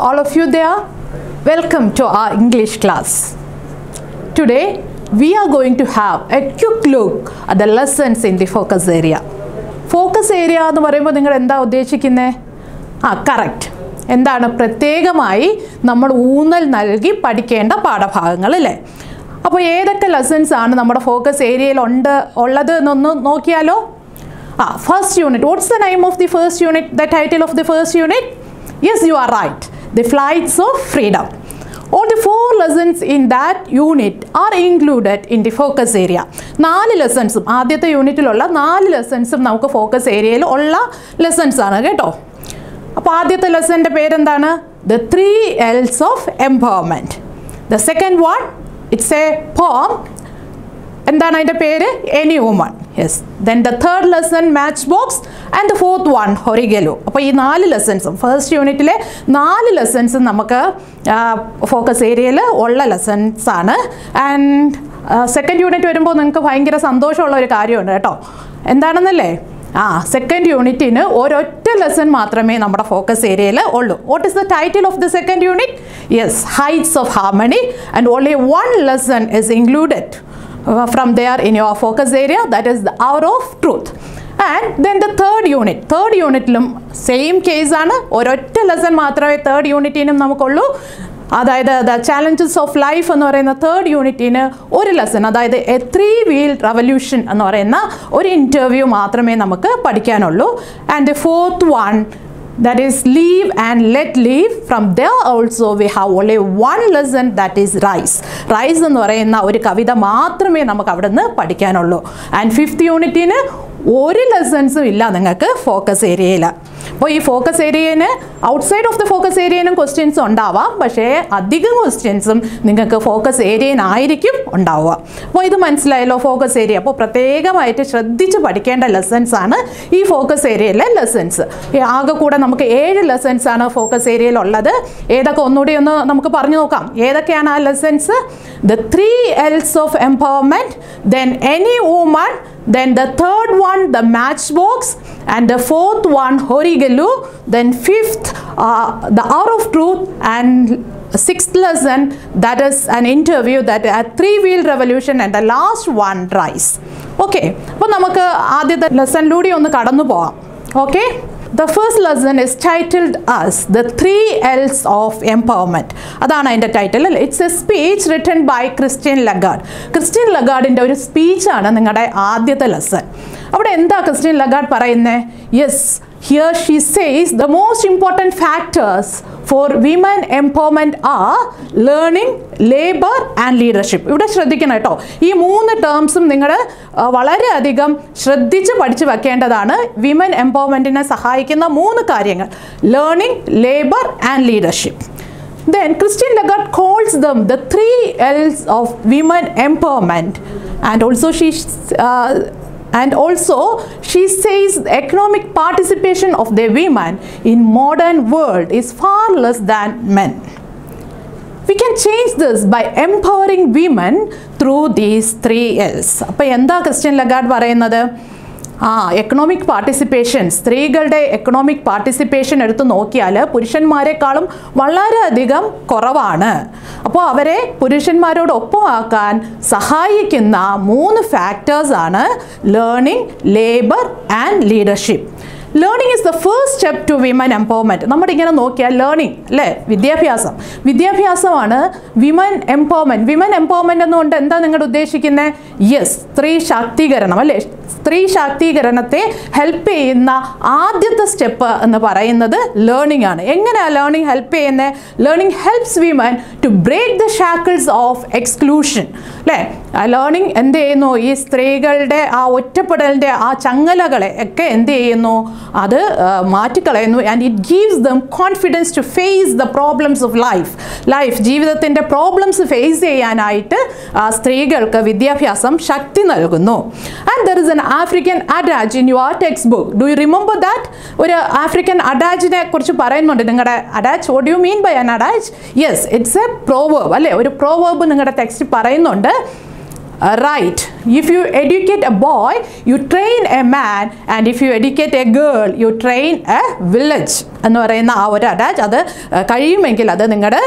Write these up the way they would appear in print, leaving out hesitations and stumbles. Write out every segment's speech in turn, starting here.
all of you there. Welcome to our English class. Today we are going to have a quick look at the lessons in the focus area. Focus area എന്ന് പറയുമ്പോൾ നിങ്ങൾ എന്താ ഉദ്ദേശിക്കുന്നത്? Correct. എന്താണ് പ്രത്യേകമായി നമ്മൾ ഊന്നൽ നൽകി പഠിക്കേണ്ട പാഠഭാഗങ്ങൾ അല്ലേ? അപ്പോൾ ഏതൊക്കെ ലെസൺസ് ആണ് നമ്മുടെ ഫോക്കസ് ഏരിയയിൽ ഉള്ളത് എന്നൊന്ന് നോക്കിയാലോ? First unit. What's the name of the first unit? The title of the first unit? Yes, you are right. The Flights of Freedom. All the 4 lessons in that unit are included in the focus area. 4 lessons. ആദ്യത്തെ യൂണിറ്റിലുള്ള 4 ലെസൺസും നമുക്ക് focus ഏരിയയിൽ ഉള്ള lessons ആണ് കേട്ടോ. അപ്പോൾ ആദ്യത്തെ ലെസൻ്റെ പേരെന്താണ്? The 3 L's of Empowerment. The second one, it's a poem. എന്താണ് അതിൻ്റെ പേര്? Any Woman. Yes. Then the third lesson, Matchbox, and the fourth one, Horigelu. അപ്പോൾ ഈ 4 ലെസൺസും ഫസ്റ്റ് യൂണിറ്റിലെ 4 ലെസൺസും നമുക്ക് ഫോക്കസ് ഏരിയയിൽ ഉള്ള ലെസൺസ് ആണ്. ആൻഡ് സെക്കൻഡ് യൂണിറ്റ് വരുമ്പോൾ നിങ്ങൾക്ക് ഭയങ്കര സന്തോഷമുള്ള ഒരു കാര്യമുണ്ട് കേട്ടോ. എന്താണെന്നല്ലേ? സെക്കൻഡ് യൂണിറ്റിന് ഒരൊറ്റ ലെസൺ മാത്രമേ നമ്മുടെ ഫോക്കസ് ഏരിയയിൽ ഉള്ളൂ. What is the title of the second unit? Yes, Heights of Harmony, and only one lesson is included from there in your focus area, that is the Hour of Truth. And then the third unitലും same case ആണ്. ഒരൊറ്റ lesson മാത്രമേ third യൂണിറ്റിനും നമുക്കുള്ളൂ. അതായത് the challenges of life എന്ന് പറയുന്ന third യൂണിറ്റിന് ഒരു ലെസൺ, അതായത് എ 3-wheel revolution എന്ന് പറയുന്ന ഒരു ഇൻ്റർവ്യൂ മാത്രമേ നമുക്ക് പഠിക്കാനുള്ളൂ. And the fourth one, that is Leave and Let Live. From there also we have only one lesson, that is Rise. Rise എന്ന് പറയുന്ന ഒരു കവിത മാത്രമേ നമുക്ക് അവിടെ നിന്ന് പഠിക്കാനുള്ളൂ. ആൻഡ് ഫിഫ്ത്ത് യൂണിറ്റിന് ഒരു ലെസൺസും ഇല്ല നിങ്ങൾക്ക് ഫോക്കസ് ഏരിയയിൽ. അപ്പോൾ ഈ ഫോക്കസ് ഏരിയന് ഔട്ട്സൈഡ് ഓഫ് ദ ഫോക്കസ് ഏരിയനും ക്വസ്റ്റ്യൻസ് ഉണ്ടാവാം, പക്ഷേ അധികം ക്വസ്റ്റ്യൻസും നിങ്ങൾക്ക് ഫോക്കസ് ഏരിയനായിരിക്കും ഉണ്ടാവുക. അപ്പോൾ ഇത് മനസ്സിലായല്ലോ ഫോക്കസ് ഏരിയ. അപ്പോൾ പ്രത്യേകമായിട്ട് ശ്രദ്ധിച്ച് പഠിക്കേണ്ട ലെസൺസ് ആണ് ഈ ഫോക്കസ് ഏരിയയിലെ ലെസൺസ്. ആകെ കൂടെ നമുക്ക് 7 ലെസൺസ് ആണ് ഫോക്കസ് ഏരിയയിൽ ഉള്ളത്. ഏതൊക്കെ ഒന്നുകൂടി ഒന്ന് നമുക്ക് പറഞ്ഞു നോക്കാം. ഏതൊക്കെയാണ് ആ lessons? The 3 L's of Empowerment, then Any Woman, then the third one, the Matchbox, and the fourth one, Horigelu, then fifth, the Hour of Truth, and 6th lesson, that is an interview, that a 3-wheel revolution, and the last one, Rise. Okay, അപ്പോൾ നമുക്ക് ആദ്യത്തെ ലെസണിലൂടെ ഒന്ന് കടന്നു പോകാം. Okay? The first lesson is titled as The 3 L's of Empowerment. അതാണ് അതിൻ്റെ title അല്ലേ? It's a speech written by Christine Lagarde. Christine ലഗാർഡിൻ്റെ ഒരു സ്പീച്ചാണ് നിങ്ങളുടെ ആദ്യത്തെ ലെസൺ. അവിടെ എന്താ ക്രിസ്റ്റ്യൻ ലഗാർഡ് പറയുന്നത്? Yes, here she says the most important factors for women empowerment are learning, labor and leadership. ഇവിടെ ശ്രദ്ധിക്കണം കേട്ടോ. ഈ 3 ടേംസും നിങ്ങൾ വളരെയധികം ശ്രദ്ധിച്ച് പഠിച്ചു വെക്കേണ്ടതാണ്. വിമൻ എംപവർമെൻറ്റിനെ സഹായിക്കുന്ന 3 കാര്യങ്ങൾ: learning, labour and leadership. Then Christine Lagarde calls them the 3 L's of women empowerment, and also she says the economic participation of the women in modern world is far less than men. We can change this by empowering women through these 3 L's. അപ്പോൾ എന്താ Christine Lagarde പറയുന്നത്? Economic participation, സ്ത്രീകളുടെ economic participation എടുത്ത് നോക്കിയാൽ പുരുഷന്മാരെക്കാളും വളരെയധികം കുറവാണ്. അപ്പോൾ അവരെ പുരുഷന്മാരോടൊപ്പമാക്കാൻ സഹായിക്കുന്ന 3 ഫാക്ടേഴ്സാണ് learning, labour and leadership. Learning is the first step to women empowerment. നമ്മുടെ ഇങ്ങനെ നോക്കിയാൽ ലേണിംഗ് അല്ലേ, വിദ്യാഭ്യാസമാണ് വിമൻ എംപവർമെൻറ്റ്. വിമൻ എംപവർമെൻറ്റ് എന്നുകൊണ്ട് എന്താ നിങ്ങൾ ഉദ്ദേശിക്കുന്നത്? യെസ്, സ്ത്രീ ശാക്തീകരണം അല്ലേ? സ്ത്രീ ശാക്തീകരണത്തെ ഹെൽപ്പ് ചെയ്യുന്ന ആദ്യത്തെ സ്റ്റെപ്പ് എന്ന് പറയുന്നത് ലേണിംഗ് ആണ്. എങ്ങനെയാണ് ലേണിംഗ് ഹെൽപ്പ് ചെയ്യുന്നത്? Learning helps women to break the shackles of exclusion അല്ലേ? ലേണിംഗ് എന്ത് ചെയ്യുന്നു? ഈ സ്ത്രീകളുടെ ആ ഒറ്റപ്പെടലിൻ്റെ ആ ചങ്ങലകളെ ഒക്കെ എന്ത് ചെയ്യുന്നു? അത് മാറ്റിക്കളയുന്നു. And it gives them confidence to face the problems of life. ജീവിതത്തിൻ്റെ പ്രോബ്ലംസ് ഫേസ് ചെയ്യാനായിട്ട് സ്ത്രീകൾക്ക് വിദ്യാഭ്യാസം ശക്തി നൽകുന്നു. And there is an African adage in your text book. Do you remember that? ഒരു ആഫ്രിക്കൻ അഡാജിനെ കുറിച്ച് പറയുന്നുണ്ട് നിങ്ങളുടെ adage. What do you mean by an adage? Yes, it's a proverb അല്ലേ? ഒരു പ്രോവേർബ് നിങ്ങളുടെ ടെക്സ്റ്റ് പറയുന്നുണ്ട്. Right, If you educate a boy, you train a man, and if you educate a girl, you train a village. എന്ന് പറയുന്ന ആ ഒരു attach അത് കഴിയുമെങ്കിൽ അത് നിങ്ങളുടെ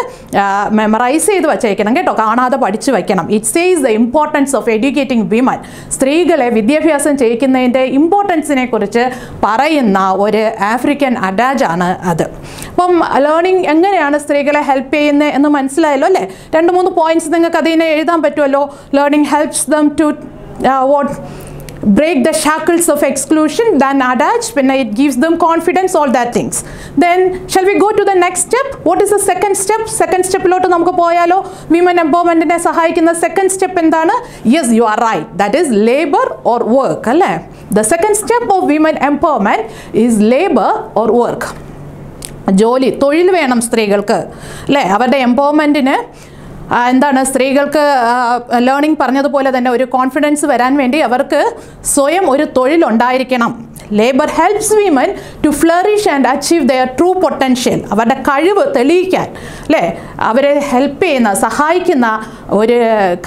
മെമ്മറൈസ് ചെയ്ത് വച്ചേക്കണം കേട്ടോ, കാണാതെ പഠിച്ചു വയ്ക്കണം. It says the importance of educating women. സ്ത്രീകളെ വിദ്യാഭ്യാസം ചെയ്യിക്കുന്നതിൻ്റെ ഇമ്പോർട്ടൻസിനെ കുറിച്ച് പറയുന്ന ഒരു ആഫ്രിക്കൻ അറ്റാച്ചാണ് അത്. അപ്പം ലേണിംഗ് എങ്ങനെയാണ് സ്ത്രീകളെ ഹെൽപ്പ് ചെയ്യുന്നത് എന്ന് മനസ്സിലായല്ലോ അല്ലേ? 2-3 പോയിന്റ്സ് നിങ്ങൾക്ക് അതിനെ എഴുതാൻ പറ്റുമല്ലോ. Learning helps them to break the shackles of exclusion, then adage, when it gives them confidence, all that things. Then shall we go to the next step? What is the second step? Second step lotu namukku poyalo. Women empowerment ne sahayikkunna second step endana? Yes, you are right, that is labor or work alle. The second step of women empowerment is labor or work. ജോലി, തൊഴിൽ വേണം സ്ത്രീകൾക്ക് അല്ലേ? അവരുടെ എംപവർമെൻറ്റിന് എന്താണ്, സ്ത്രീകൾക്ക് learning പറഞ്ഞതുപോലെ തന്നെ ഒരു കോൺഫിഡൻസ് വരാൻ വേണ്ടി അവർക്ക് സ്വയം ഒരു തൊഴിലുണ്ടായിരിക്കണം. Labour helps women to flourish and achieve their true potential. അവരുടെ കഴിവ് തെളിയിക്കാൻ അല്ലേ അവരെ ഹെൽപ്പ് ചെയ്യുന്ന, സഹായിക്കുന്ന ഒരു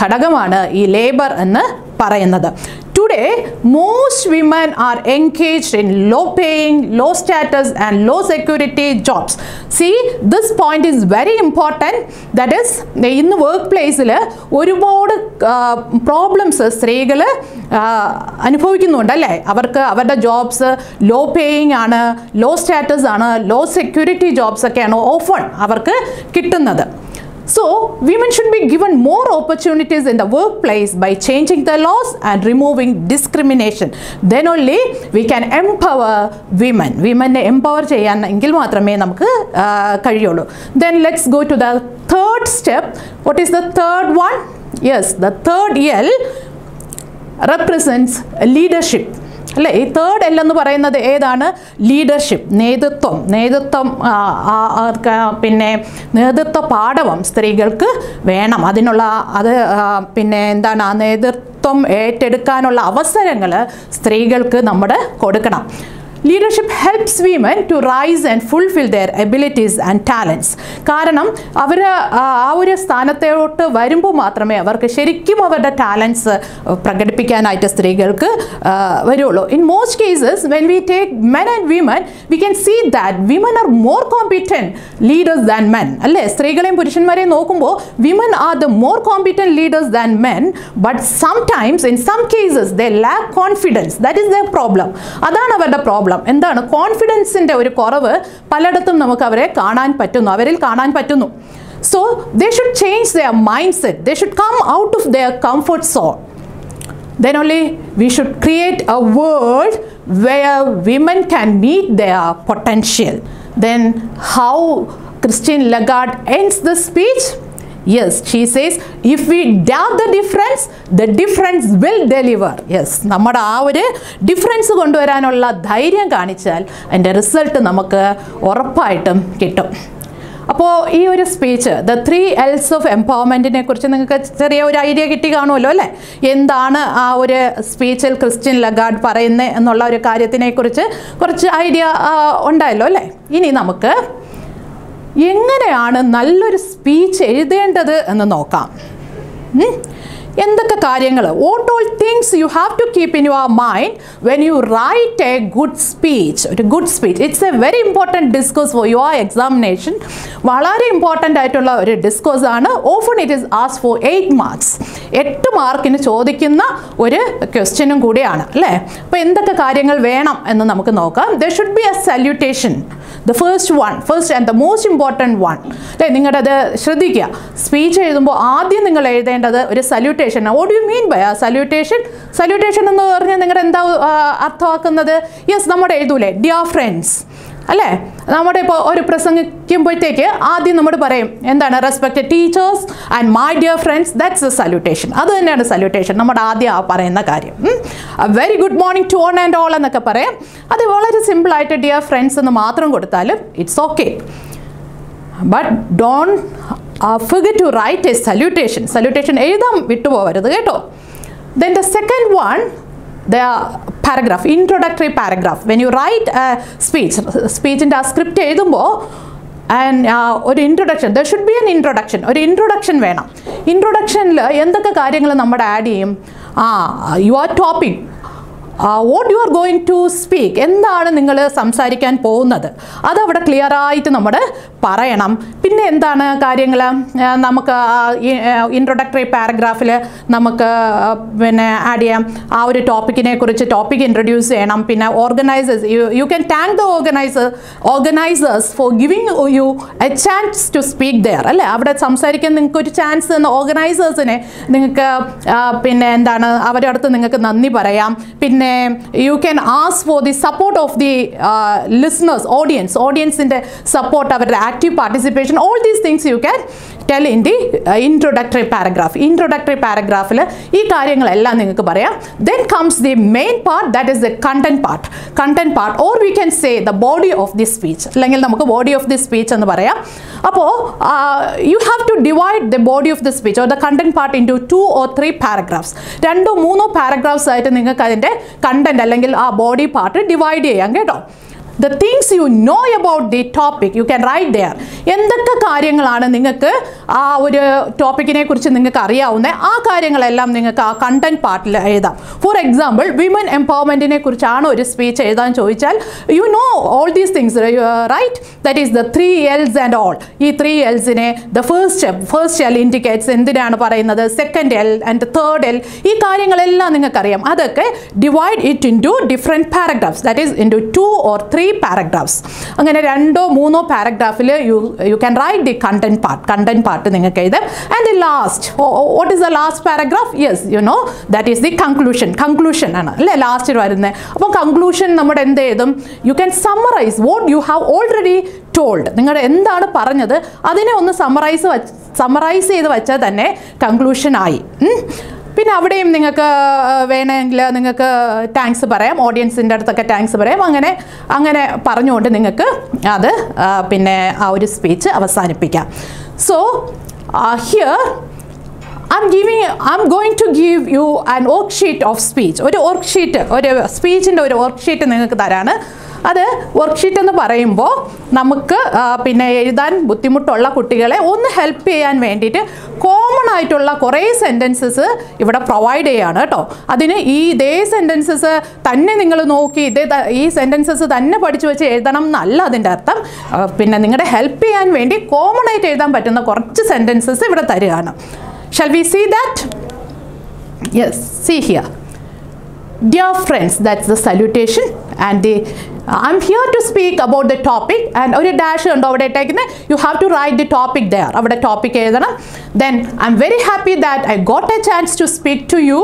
ഘടകമാണ് ഈ ലേബർ എന്ന് പറയുന്നത്. Today, most women are engaged in low-paying, low-status and low-security jobs. See, this point is very important. That is, in the workplace, ഒരുപാട് പ്രോബ്ലംസ് സ്ത്രീകൾ അനുഭവിക്കുന്നുണ്ടല്ലേ? അവർക്ക് അവരുടെ ജോബ്സ് ലോ പേയിങ് ആണ്, ലോ സ്റ്റാറ്റസ് ആണ്, ലോ സെക്യൂരിറ്റി ജോബ്സ് ഒക്കെയാണ് often അവർക്ക് കിട്ടുന്നത്. So, women should be given more opportunities in the workplace by changing the laws and removing discrimination. Then only we can empower women. Women empower cheyan engil maatrame namukku kazhiyullu. Then let's go to the third step. What is the third one? Yes, the third L represents leadership. അല്ലേ? ഈ third L എന്ന് പറയുന്നത് ഏതാണ്? Leadership, നേതൃത്വം. പിന്നെ നേതൃത്വ പാഠവം സ്ത്രീകൾക്ക് വേണം. അതിനുള്ള പിന്നെ എന്താണ്, ആ നേതൃത്വം ഏറ്റെടുക്കാനുള്ള അവസരങ്ങൾ സ്ത്രീകൾക്ക് നമ്മൾ കൊടുക്കണം. Leadership helps women to rise and fulfill their abilities and talents. കാരണം അവർ ആ ഒരു സ്ഥാനത്തോട്ട് വരുമ്പോൾ മാത്രമേ അവർക്ക് ശരിക്കും അവരുടെ ടാലൻസ് പ്രകടിപ്പിക്കാനായിട്ട് സ്ത്രീകൾക്ക് വരുള്ളൂ. In most cases, when we take men and women, we can see that women are more competent leaders than men. അല്ലേ? സ്ത്രീകളെയും പുരുഷന്മാരെയും നോക്കുമ്പോൾ women are the more competent leaders than men, but sometimes in some cases they lack confidence. That is their problem. അതാണ് അവരുടെ problem. എന്താണ്? കോൺഫിഡൻസിൻ്റെ ഒരു കുറവ് പലയിടത്തും നമുക്ക് അവരിൽ കാണാൻ പറ്റുന്നു. So they should change their mindset. They should come out of their comfort zone. Then only we should create a world where women can meet their potential. Then how Christine Lagarde ends the speech? Yes, she says, if we doubt the difference will deliver. Yes, നമ്മുടെ ആ ഒരു difference കൊണ്ടുവരാനുള്ള ധൈര്യം കാണിച്ചാൽ അതിൻ്റെ result നമുക്ക് ഉറപ്പായിട്ടും കിട്ടും. അപ്പോൾ ഈ ഒരു സ്പീച്ച് ദ 3 L's ഓഫ് എംപവർമെൻറ്റിനെ കുറിച്ച് നിങ്ങൾക്ക് ചെറിയ ഒരു ഐഡിയ കിട്ടി കാണുമല്ലോ അല്ലേ? എന്താണ് ആ ഒരു സ്പീച്ചിൽ ക്രിസ്റ്റീൻ ലഗാർഡ് പറയുന്നത് എന്നുള്ള ഒരു കാര്യത്തിനെക്കുറിച്ച് കുറച്ച് ഐഡിയ ഉണ്ടായല്ലോ അല്ലേ? ഇനി നമുക്ക് എങ്ങനെയാണ് നല്ലൊരു സ്പീച്ച് എഴുതേണ്ടത് എന്ന് നോക്കാം. എന്തൊക്കെ കാര്യങ്ങൾ, what all things you have to keep in your mind when you write a good speech. ഒരു good speech, it's A very important discourse for your examination. വളരെ ഇമ്പോർട്ടൻ്റ് ആയിട്ടുള്ള ഒരു ഡിസ്കോഴ്സ് ആണ്. Often it is asked four 8 marks. 8 മാർക്കിന് ചോദിക്കുന്ന ഒരു ക്വസ്റ്റ്യനും കൂടിയാണ് അല്ലേ? അപ്പോൾ എന്തൊക്കെ കാര്യങ്ങൾ വേണം എന്ന് നമുക്ക് നോക്കാം. There should be a salutation. The first and the most important one. അല്ലേ? നിങ്ങളത് ശ്രദ്ധിക്കുക. സ്പീച്ച് എഴുതുമ്പോൾ ആദ്യം നിങ്ങൾ എഴുതേണ്ടത് ഒരു salutation. What do you mean by a salutation? Salutation എന്ന് പറഞ്ഞാൽ നിങ്ങളുടെ എന്താ അർത്ഥമാക്കുന്നത്? യെസ്, നമ്മുടെ എഴുതൂലേ ഡിയർ ഫ്രണ്ട്സ് അല്ലേ? നമ്മുടെ ഇപ്പോൾ ഒരു പ്രസംഗിക്കുമ്പോഴത്തേക്ക് ആദ്യം നമ്മൾ പറയും എന്താണ്, respected teachers and my dear friends. That's a salutation. അത് തന്നെയാണ് സല്യൂട്ടേഷൻ, നമ്മുടെ ആദ്യം പറയുന്ന കാര്യം. Very good morning to one and all എന്നൊക്കെ പറയാം. അത് വളരെ സിമ്പിളായിട്ട് ഡിയർ ഫ്രണ്ട്സ് എന്ന് മാത്രം കൊടുത്താലും it's okay. But don't forget to write a salutation. Salutation എഴുതാൻ വിട്ടുപോകരുത് കേട്ടോ. Then the second one, the paragraph, introductory paragraph. When you write a speechൻ്റെ ആ സ്ക്രിപ്റ്റ് എഴുതുമ്പോൾ ഒരു introduction, there should be an introduction. ഒരു introduction വേണം. ഇൻട്രൊഡക്ഷനിൽ എന്തൊക്കെ കാര്യങ്ങൾ നമ്മൾ ആഡ് ചെയ്യും? your topic, what you are going to speak, എന്താണ് നിങ്ങൾ സംസാരിക്കാൻ പോകുന്നത് അത് അവിടെ ക്ലിയർ ആയിട്ട് നമ്മൾ പറയണം. പിന്നെ എന്താണ് കാര്യങ്ങൾ, നമുക്ക് ഇൻട്രൊഡക്ടറി പാരഗ്രാഫിൽ നമുക്ക് പിന്നെ ആഡ് ചെയ്യാം. ആ ഒരു ടോപ്പിക്കിനെ കുറിച്ച് ടോപ്പിക് ഇൻട്രൊഡ്യൂസ് ചെയ്യണം. പിന്നെ organisers, you can thank the organisers for giving you a chance to speak there, അല്ലേ? അവിടെ സംസാരിക്കാൻ നിങ്ങൾക്ക് ഒരു ചാൻസ് എന്ന ഓർഗനൈസേഴ്സിനെ നിങ്ങൾക്ക് പിന്നെ എന്താണ് അവരുടെ അടുത്ത് നിങ്ങൾക്ക് നന്ദി പറയാം. പിന്നെ you can ask for the support of the listeners, audience in the support of the active participation. All these things you can tell in the introductory paragraph. Introductory paragraph il ee karyangalellam ningalku parayam. Then comes the main part, that is the content part, or we can say the body of the speech. Allengil namukku body of the speech ennu parayam. Appo you have to divide the body of the speech or the content part into 2 or 3 paragraphs. 2 3 paragraphs ആയിട്ട് നിങ്ങൾക്ക് അതിന്റെ content അല്ലെങ്കിൽ ആ body part divide ചെയ്യാം കേട്ടോ. The things you know about the topic you can write there. എന്തൊക്കെ കാര്യങ്ങളാണ് നിങ്ങൾക്ക് ആ ഒരു ടോപ്പിക്കിനെ കുറിച്ച് നിങ്ങൾക്ക് അറിയാവുന്ന ആ കാര്യങ്ങളെല്ലാം നിങ്ങൾക്ക് ആ കണ്ടന്റ് പാർട്ടിൽ എഴുതാം. ഫോർ എക്സാമ്പിൾ, വിമൻ എംപവർമെൻറ്റിനെ കുറിച്ചാണ് ഒരു സ്പീച്ച് എഴുതാൻ ചോദിച്ചാൽ you know all these things, right? That is the 3 L's and all. ഈ 3 L'സിനെ the first L indicates എന്തിനാണ് പറയുന്നത്, second L and third L, ഈ കാര്യങ്ങളെല്ലാം നിങ്ങൾക്കറിയാം. അതൊക്കെ divide it into different paragraphs, that is into 2 or 3 paragraphs. അങ്ങനെ 2 3 പാരഗ്രാഫിൽ you can write the content part നിങ്ങൾക്ക് എഴുതാം. And the last, what is the last paragraph? Yes, you know, that is the conclusion ആണ് അല്ലേ last വരുന്നത്. അപ്പോൾ conclusion നമ്മുടെ എന്ത് എഴുതും, you can summarize what you have already told. നിങ്ങൾ എന്താണ് പറഞ്ഞത് അതിനെ ഒന്ന് സമ്മറൈസ് ചെയ്ത് വെച്ചാൽ തന്നെ കൺക്ലൂഷൻ ആയി. പിന്നെ അവിടെയും നിങ്ങൾക്ക് വേണമെങ്കിൽ നിങ്ങൾക്ക് താങ്ക്സ് പറയാം, ഓഡിയൻസിൻ്റെ അടുത്തൊക്കെ താങ്ക്സ് പറയാം. അങ്ങനെ പറഞ്ഞുകൊണ്ട് നിങ്ങൾക്ക് അത് പിന്നെ ആ ഒരു സ്പീച്ച് അവസാനിപ്പിക്കാം. So here I'm going to give you an worksheet of speech. ഒരു സ്പീച്ചിൻ്റെ ഒരു വർക്ക്ഷീറ്റ് നിങ്ങൾക്ക് തരാണ്. അത് വർക്ക്ഷീറ്റ് എന്ന് പറയുമ്പോൾ നമുക്ക് പിന്നെ എഴുതാൻ ബുദ്ധിമുട്ടുള്ള കുട്ടികളെ ഒന്ന് ഹെൽപ്പ് ചെയ്യാൻ വേണ്ടിയിട്ട് കോമൺ ആയിട്ടുള്ള കുറേ സെൻറ്റൻസസ് ഇവിടെ പ്രൊവൈഡ് ചെയ്യുകയാണ് കേട്ടോ. അതിന് ഇതേ സെൻറ്റൻസസ് തന്നെ നിങ്ങൾ നോക്കി ഈ സെൻറ്റൻസസ് തന്നെ പഠിച്ചു വെച്ച് എഴുതണം എന്നല്ല അതിൻ്റെ അർത്ഥം. പിന്നെ നിങ്ങളുടെ ഹെൽപ്പ് ചെയ്യാൻ വേണ്ടി കോമൺ ആയിട്ട് എഴുതാൻ പറ്റുന്ന കുറച്ച് സെൻറ്റൻസസ് ഇവിടെ തരികയാണ്. Shall we see that? Yes, see here. Dear friends, that's the salutation, and I'm here to speak about the topic, and ഒരു dash ഉണ്ട് അവിടെ ഇട്ടേക്കുന്നത്. You have to write the topic there. അവിടെ topic എഴുതണം. Then I'm very happy that I got a chance to speak to you.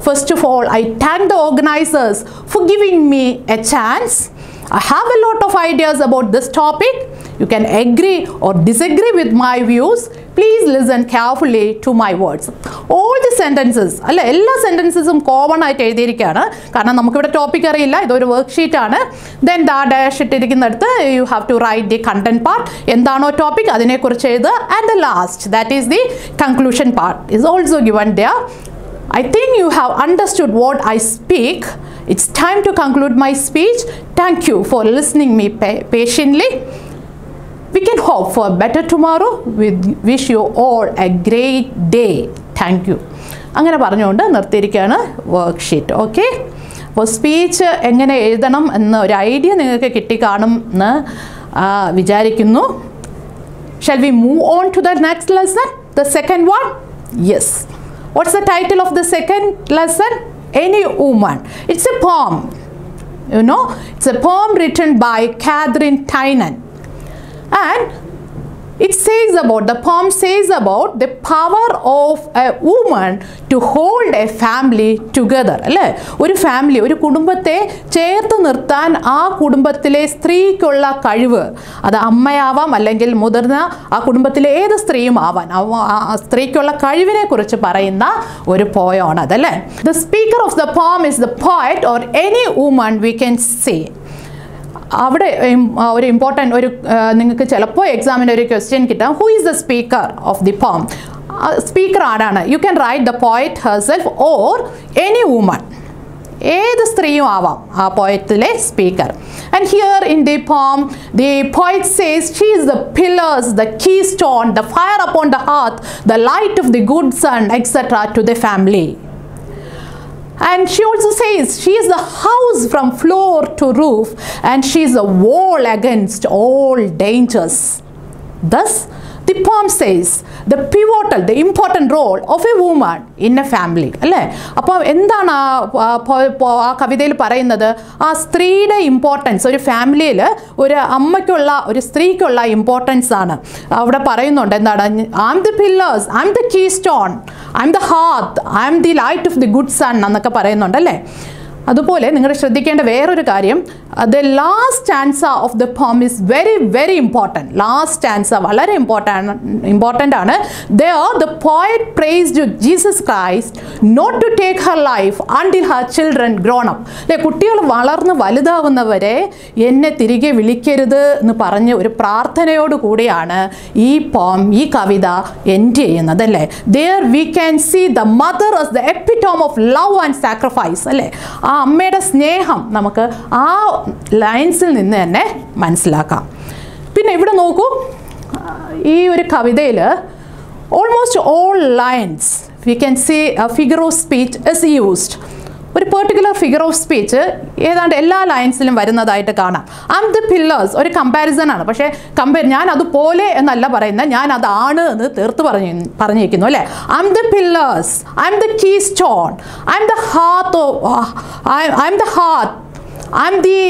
First of all, I thank the organizers for giving me a chance. I have a lot of ideas about this topic. You can agree or disagree with my views. Please listen carefully to my words. All the sentences, അല്ല എല്ലാ സെൻറ്റൻസസും common ആയിട്ട് എഴുതിയിരിക്കുകയാണ്. കാരണം നമുക്കിവിടെ topic അറിയില്ല, ഇതൊരു worksheet ആണ്. Then dash ഇട്ടിരിക്കുന്നിടത്ത് you have to write the content part. എന്താണോ ടോപ്പിക് അതിനെക്കുറിച്ച് എഴുതുക. And the last, that is the conclusion part, is also given there. I think you have understood what I speak. It's time to conclude my speech. Thank you for listening me patiently. We can hope for a better tomorrow. We wish you all a great day. Thank you. അങ്ങനെ പറഞ്ഞുകൊണ്ട് നിർത്തിയിരിക്കുകയാണ് worksheet. Okay, അപ്പോൾ speech എങ്ങനെ എഴുതണം എന്ന ഒരു idea നിങ്ങൾക്ക് കിട്ടിക്കാണും എന്ന് വിചാരിക്കുന്നു. Shall we move on to the next lesson, the second one? Yes. What's the title of the second lesson? Any Woman. It's a poem. You know, it's a poem written by Catherine Tynan. And the poem says about the power of a woman to hold a family together. അല്ലേ, ഒരു family, ഒരു കുടുംബത്തെ ചേർത്ത് നിർത്താൻ ആ കുടുംബത്തിലെ സ്ത്രീക്കുള്ള കഴിവ്, അത് അമ്മയാവാം അല്ലെങ്കിൽ മുതിർന്ന ആ കുടുംബത്തിലെ ഏത് സ്ത്രീയും ആവാൻ, ആ സ്ത്രീക്കുള്ള കഴിവിനെ കുറിച്ച് പറയുന്ന ഒരു പോയമാണ് അതല്ലേ. The speaker of the poem is the poet or any woman we can say. അവിടെ ഒരു ഇമ്പോർട്ടൻറ്റ് ഒരു നിങ്ങൾക്ക് ചിലപ്പോൾ എക്സാമിന് ഒരു ക്വസ്റ്റ്യൻ കിട്ടാം, who is the speaker of the poem. Speaker ആരാണ്? You can write the poet herself or any woman, ഏത് സ്ത്രീയും ആവാം ആ പോയറ്റിലെ speaker. And here in the poem the poet says she is the pillars, the keystone, the fire upon the hearth, the light of the good sun, etcetera to the family. And she also says she is the house from floor to roof, and she is a wall against all dangers. Thus, the poem says the pivotal, the important role of a woman in a family. അല്ലേ? അപ്പോൾ എന്താണ് ആ കവിതയിൽ പറയുന്നത്? ആ സ്ത്രീയുടെ importance ഒരു ഫാമിലിയിൽ ഒരു അമ്മയ്ക്കുള്ള ഒരു സ്ത്രീക്കുള്ള ഇമ്പോർട്ടൻസ് ആണ് അവിടെ പറയുന്നുണ്ട്. എന്താണ്? I am the pillars, I am the keystone, I am the heart, I am the light of the good sun എന്നൊക്കെ പറയുന്നുണ്ട് അല്ലേ? അതുപോലെ നിങ്ങൾ ശ്രദ്ധിക്കേണ്ട വേറൊരു കാര്യം, the last stanza of the poem is very very important. Last stanza വളരെ important ആണ്. There the poet praised Jesus Christ not to take her life until her children grown up. കുട്ടികൾ വളർന്ന് വലുതാവുന്നവരെ എന്നെ തിരികെ വിളിക്കരുത് എന്ന് പറഞ്ഞ് ഒരു പ്രാർത്ഥനയോട് കൂടിയാണ് ഈ poem, ഈ കവിത എൻഡ് ചെയ്യുന്നത് അല്ലേ? There we can see the mother as the epitome of love and sacrifice അല്ലേ? ആ അമ്മയുടെ സ്നേഹം നമുക്ക് ആ ലൈൻസിൽ നിന്ന് തന്നെ മനസ്സിലാക്കാം. പിന്നെ ഇവിടെ നോക്കൂ, ഈ ഒരു കവിതയിൽ almost all lines we can see figure of speech is used. ഒരു പെർട്ടിക്കുലർ ഫിഗർ ഓഫ് സ്പീച്ച് ഏതാണ്ട് എല്ലാ ലൈൻസിലും വരുന്നതായിട്ട് കാണാം. ഐ എം ദി പില്ലേഴ്സ് ഒരു കമ്പാരിസൺ ആണ്, പക്ഷേ ഞാൻ അതുപോലെ എന്നല്ല പറയുന്നത്, ഞാൻ അതാണ് എന്ന് തീർത്ത് പറഞ്ഞിരിക്കുന്നു അല്ലേ? I am the pillars, I am the keystone, I am the heart, I am the heart, I am the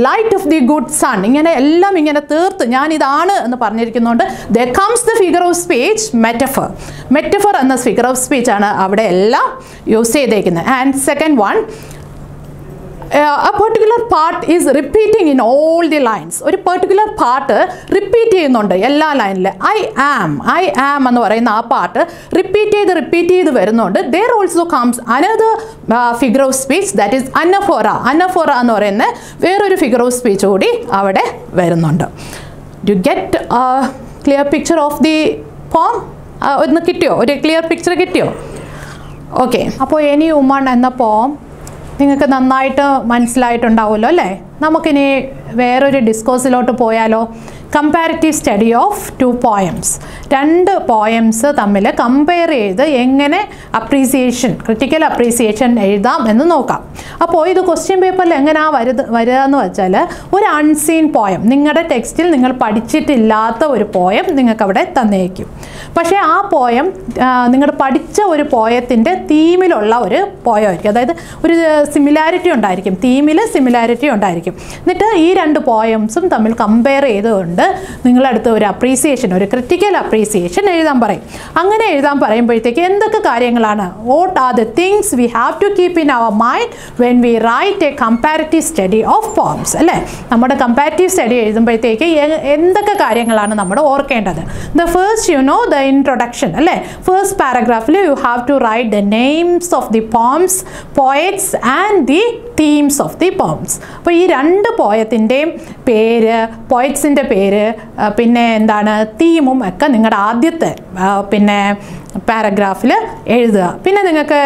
light of the good sun. ഇങ്ങനെ എല്ലാം ഇങ്ങനെ തീർത്ത് ഞാൻ ഇതാണ് എന്ന് പറഞ്ഞിരിക്കുന്നുണ്ട്. There comes the figure of speech metaphor. Metaphor എന്ന figure of speech ആണ് അവിടെ എല്ലാം യൂസ് ചെയ്തേക്കുന്നത്. And second one, a particular part is repeating in all the lines. ഒരു പെർട്ടിക്കുലർ പാർട്ട് റിപ്പീറ്റ് ചെയ്യുന്നുണ്ട് എല്ലാ ലൈനിൽ. ഐ ആം എന്ന് പറയുന്ന ആ പാർട്ട് റിപ്പീറ്റ് ചെയ്ത് വരുന്നുണ്ട്. there also comes another figure of speech, that is anaphora. anaphora എന്ന് പറയുന്ന വേറൊരു ഫിഗർ ഓഫ് സ്പീച്ച് കൂടി അവിടെ വരുന്നുണ്ട്. Do you get a clear picture of the poem? ഒന്ന് കിട്ടിയോ? ഒരു ക്ലിയർ പിക്ചർ കിട്ടിയോ? ഓക്കെ. അപ്പോൾ എനി വുമൺ എന്ന പോം നിങ്ങൾക്ക് നന്നായിട്ട് മനസ്സിലായിട്ടുണ്ടാവുമല്ലോ അല്ലേ? നമുക്കിനി വേറൊരു ഡിസ്കോഴ്സിലോട്ട് പോയാലോ? Comparative study of two poems. രണ്ട് പോയംസ് തമ്മിൽ കമ്പയർ ചെയ്ത് എങ്ങനെ ക്രിട്ടിക്കൽ അപ്രീസിയേഷൻ എഴുതാം എന്ന് നോക്കാം. അപ്പോൾ ഇത് ക്വസ്റ്റ്യൻ പേപ്പറിൽ എങ്ങനെയാണ് വരിക എന്ന് വെച്ചാൽ, ഒരു അൺസീൻ പോയം, നിങ്ങളുടെ ടെക്സ്റ്റിൽ നിങ്ങൾ പഠിച്ചിട്ടില്ലാത്ത ഒരു പോയം നിങ്ങൾക്ക് അവിടെ തന്നേക്കും. പക്ഷേ ആ പോയം നിങ്ങൾ പഠിച്ച ഒരു പോയത്തിൻ്റെ തീമിലുള്ള ഒരു പോയമായിരിക്കും. അതായത് ഒരു സിമിലാരിറ്റി ഉണ്ടായിരിക്കും, തീമിൽ സിമിലാരിറ്റി ഉണ്ടായിരിക്കും. എന്നിട്ട് ഈ രണ്ട് പോയംസും തമ്മിൽ കമ്പയർ ചെയ്തുകൊണ്ട് നിങ്ങളടുത്ത് ഒരു അപ്രീസിയേഷൻ, ഒരു ക്രിട്ടിക്കൽ അപ്രീസിയേഷൻ എഴുതാൻ പറയും. അങ്ങനെ എഴുതാൻ പറയുമ്പോഴത്തേക്ക് എന്തൊക്കെ കാര്യങ്ങളാണ്, what are the things we have to keep in our mind when we write a comparative study of poems അല്ലേ? നമ്മുടെ കമ്പാരിറ്റീവ് സ്റ്റഡി എഴുതുമ്പോഴത്തേക്ക് എന്തൊക്കെ കാര്യങ്ങളാണ് നമ്മൾ ഓർക്കേണ്ടത്? The first you know the introduction അല്ലേ? ഫസ്റ്റ് പാരഗ്രാഫിൽ you have to write the names of the poems, poets and the themes of the poems. അപ്പോൾ ഈ രണ്ട് പോയത്തിൻ്റെയും പേര്, പോയറ്റ്സിൻ്റെ പേര്, പിന്നെ എന്താണ് തീമും ഒക്കെ നിങ്ങളുടെ ആദ്യത്തെ പാരഗ്രാഫിൽ എഴുതുക. പിന്നെ നിങ്ങൾക്ക്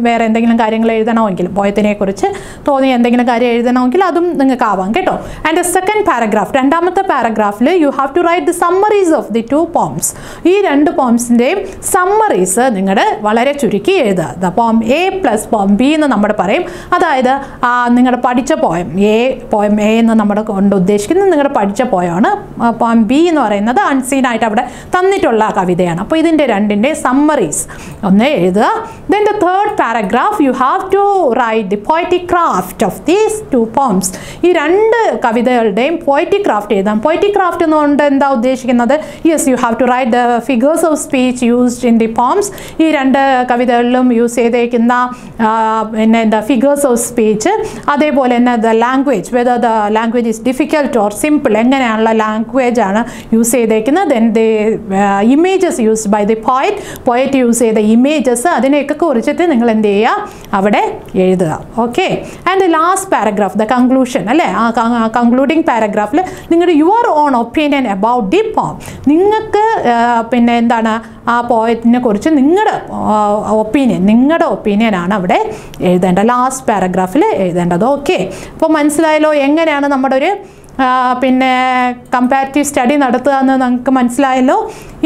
വേറെ എന്തെങ്കിലും കാര്യങ്ങൾ എഴുതണമെങ്കിൽ, പോയത്തിനെ കുറിച്ച് തോന്നിയ എന്തെങ്കിലും കാര്യം എഴുതണമെങ്കിൽ അതും നിങ്ങൾക്ക് ആവാം കേട്ടോ. ആൻഡ് സെക്കൻഡ് പാരഗ്രാഫ്, രണ്ടാമത്തെ പാരഗ്രാഫിൽ you have to write the summaries of the two poems. ഈ രണ്ട് പോംസിൻ്റെയും സമ്മറീസ് നിങ്ങളുടെ വളരെ ചുരുക്കി എഴുതുക. ദ പോം എ പ്ലസ് പോം ബി എന്ന് നമ്മൾ പറയും. അതായത് നിങ്ങളുടെ പഠിച്ച പോയം എ എന്ന് നമ്മുടെ കൊണ്ട് ഉദ്ദേശിക്കുന്നത് നിങ്ങളുടെ പഠിച്ച പോയമാണ്. പോം ബി എന്ന് പറയുന്നത് അൺസീനായിട്ട് അവിടെ തന്നിട്ടുള്ള കവിതയാണ്. അപ്പോൾ ഇതിൻ്റെ രണ്ടിൻ്റെ സമ്മറീസ് ഒന്ന് എഴുതുക. Then the third paragraph you have to write the poetic craft of these two poems. ഈ രണ്ട് കവിതകളുടെയും പോയറ്റിക് ക്രാഫ്റ്റ് എഴുതാം. പോയറ്റിക് ക്രാഫ്റ്റ് എന്നുകൊണ്ട് എന്താ ഉദ്ദേശിക്കുന്നത്? Yes, you have to write the figures of speech used in the poems. ഈ രണ്ട് കവിതകളിലും use ചെയ്തേക്കുന്ന എന്താ ഫിഗേഴ്സ് ഓഫ് സ്പീച്ച്, അതേപോലെ തന്നെ the language, whether the language is difficult or simple, എങ്ങനെയാണുള്ള ലാംഗ്വേജ് ആണ് യൂസ് ചെയ്തേക്കുന്നത്. Then the images used by the poet use ചെയ്ത ഇമേജസ്, അതിനെയൊക്കെ കുറിച്ചിട്ട് നിങ്ങൾ എന്ത് ചെയ്യുക, അവിടെ എഴുതുക. Okay. And the last paragraph, the conclusion അല്ലേ? ആ കൺക്ലൂഡിങ് പാരഗ്രാഫിൽ നിങ്ങളുടെ your own opinion about the poem, നിങ്ങൾക്ക് എന്താണ് ആ പോയറ്റിനെ കുറിച്ച് നിങ്ങളുടെ ഒപ്പീനിയനാണ് അവിടെ എഴുതേണ്ടത്, ലാസ്റ്റ് പാരഗ്രാഫിൽ എഴുതേണ്ടത്. ഓക്കെ. അപ്പോൾ മനസ്സിലായല്ലോ എങ്ങനെയാണ് നമ്മുടെ ഒരു കമ്പാരിറ്റീവ് സ്റ്റഡി നടത്തുക എന്ന് നമുക്ക് മനസ്സിലായല്ലോ.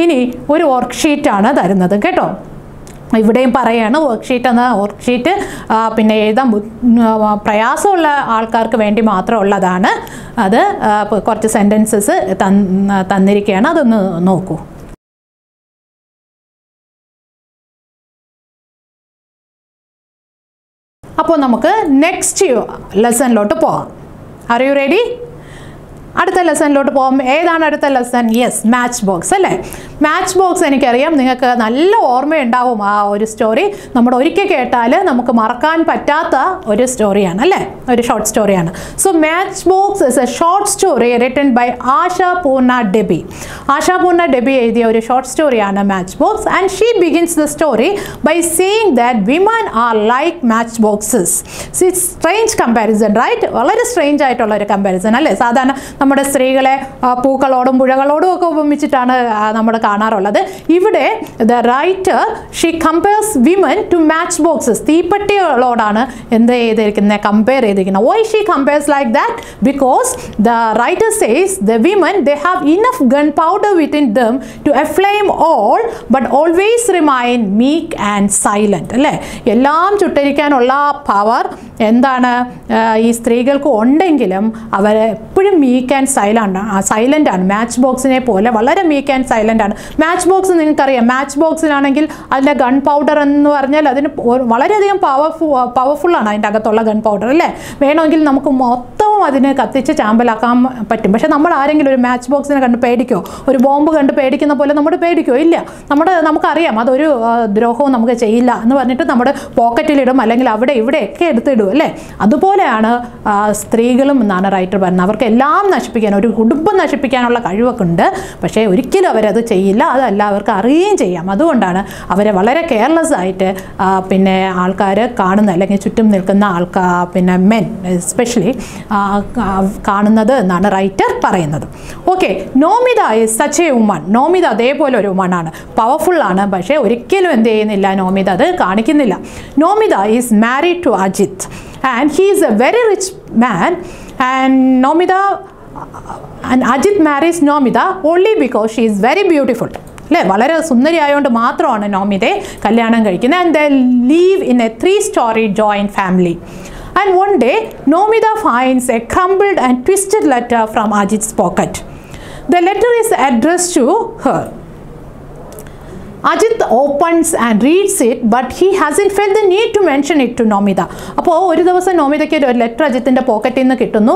ഇനി ഒരു വർക്ക്ഷീറ്റാണ് തരുന്നത് കേട്ടോ. ഇവിടെയും പറയാണ് വർക്ക്ഷീറ്റ് പിന്നെ എഴുതാൻ പ്രയാസമുള്ള ആൾക്കാർക്ക് വേണ്ടി മാത്രമുള്ളതാണ്. അത് കുറച്ച് സെൻറ്റൻസസ് തന്നിരിക്കുകയാണ്, അതൊന്ന് നോക്കൂ. അപ്പോൾ നമുക്ക് നെക്സ്റ്റ് ലെസണിലോട്ട് പോകാം. Are you ready? അടുത്ത ലെസണിലോട്ട് പോകാം. ഏതാണ് അടുത്ത ലെസൺ? യെസ്, മാച്ച് ബോക്സ് അല്ലേ. മാച്ച് ബോക്സ് എനിക്കറിയാം നിങ്ങൾക്ക് നല്ല ഓർമ്മയുണ്ടാവും. ആ ഒരു സ്റ്റോറി നമ്മൾ ഒരിക്കൽ കേട്ടാൽ നമുക്ക് മറക്കാൻ പറ്റാത്ത ഒരു സ്റ്റോറിയാണ് അല്ലേ, ഒരു ഷോർട്ട് സ്റ്റോറിയാണ്. So matchbox is a short story written by Ashapurna Debi. Ashapurna Debi എഴുതിയ ഒരു ഷോർട്ട് സ്റ്റോറിയാണ് matchbox. And she begins the story by saying that women are like matchboxes. It's strange comparison right, വളരെ സ്ട്രേഞ്ച് ആയിട്ടുള്ള ഒരു comparison അല്ലേ. സാധാരണ നമ്മുടെ സ്ത്രീകളെ പൂക്കളോടും പുഴകളോടും ഒക്കെ ഉപമിച്ചിട്ടാണ് നമ്മൾ കാണാറുള്ളത്. ഇവിടെ the writer she compares women to matchboxes. തീപ്പെട്ടികളോടാണ് എന്ത് ചെയ്തിരിക്കുന്നത്, കമ്പയർ ചെയ്തിരിക്കുന്നത്. Why she compares like that? Because the writer says the women they have enough gunpowder within them to aflame all but always remain meek and silent അല്ലേ. എല്ലാം ചുട്ടരിക്കാനുള്ള power എന്താണ് ഈ സ്ത്രീകൾക്ക് ഉണ്ടെങ്കിലും അവർ എപ്പോഴും മീക്ക് ആൻഡ് സൈലൻ്റ് ആണ്. Match ബോക്സിനെ പോലെ വളരെ മീക്ക് ആൻഡ് സൈലൻ്റ് ആണ്. മാച്ച് ബോക്സ് നിങ്ങൾക്കറിയാം, മാച്ച് ബോക്സിലാണെങ്കിൽ അതിൻ്റെ ഗൺ പൗഡർ എന്ന് പറഞ്ഞാൽ അതിന് വളരെയധികം പവർഫുള്ളാണ് അതിൻ്റെ അകത്തുള്ള ഗൺ പൗഡർ അല്ലേ. വേണമെങ്കിൽ നമുക്ക് മൊത്തവും അതിനെ കത്തിച്ച് ചാമ്പലാക്കാൻ പറ്റും. പക്ഷേ നമ്മൾ ആരെങ്കിലും ഒരു മാച്ച് ബോക്സിനെ കണ്ട് പേടിക്കോ, ഒരു ബോംബ് കണ്ട് പേടിക്കുന്ന പോലെ നമ്മൾ പേടിക്കോ? ഇല്ല. നമുക്കറിയാം അതൊരു ദ്രോഹവും നമുക്ക് ചെയ്യില്ല എന്ന് പറഞ്ഞിട്ട് നമ്മുടെ പോക്കറ്റിലിടും, അല്ലെങ്കിൽ അവിടെ ഇവിടെയൊക്കെ എടുത്തിടും അല്ലേ. അതുപോലെയാണ് സ്ത്രീകളും എന്നാണ് റൈറ്റർ പറയുന്നത്. അവർക്ക് എല്ലാം നശിപ്പിക്കാൻ, ഒരു കുടുംബം നശിപ്പിക്കാനുള്ള കഴിവൊക്കെ ഉണ്ട്, പക്ഷേ ഒരിക്കലും അവരത് ചെയ്യില്ല. അതല്ല, അവർക്ക് അറിയുകയും ചെയ്യാം. അതുകൊണ്ടാണ് അവരെ വളരെ കെയർലെസ് ആയിട്ട് പിന്നെ ആൾക്കാർ കാണുന്നത്, അല്ലെങ്കിൽ ചുറ്റും നിൽക്കുന്ന പിന്നെ മെൻ എസ്പെഷ്യലി കാണുന്നത് എന്നാണ് റൈറ്റർ പറയുന്നത്. Okay, Nomita is such A woman. Nomita അതേപോലെ ഒരു വുമണാണ്, പവർഫുള്ളാണ്, പക്ഷേ ഒരിക്കലും എന്ത് ചെയ്യുന്നില്ല, നോമിത അത് കാണിക്കുന്നില്ല. Nomita is married to Ajith and he is a very rich man, and Ajit marries Nomida only because she is very beautiful അല്ലേ. വളരെ സുന്ദരി ആയതുകൊണ്ട് മാത്രമാണ് നോമിതയെ കല്യാണം കഴിക്കുന്നത്. and they live in a 3-story joint family. And one day Nomida finds a crumpled and twisted letter from Ajit's pocket. The letter is addressed to her. Ajit opens and reads it, but he hasn't felt the need to mention it to Nomida. അപ്പോൾ ഒരു ദിവസം നോമിതയ്ക്ക് ഒരു letter അജിത്തിൻ്റെ പോക്കറ്റിൽ നിന്ന് കിട്ടുന്നു.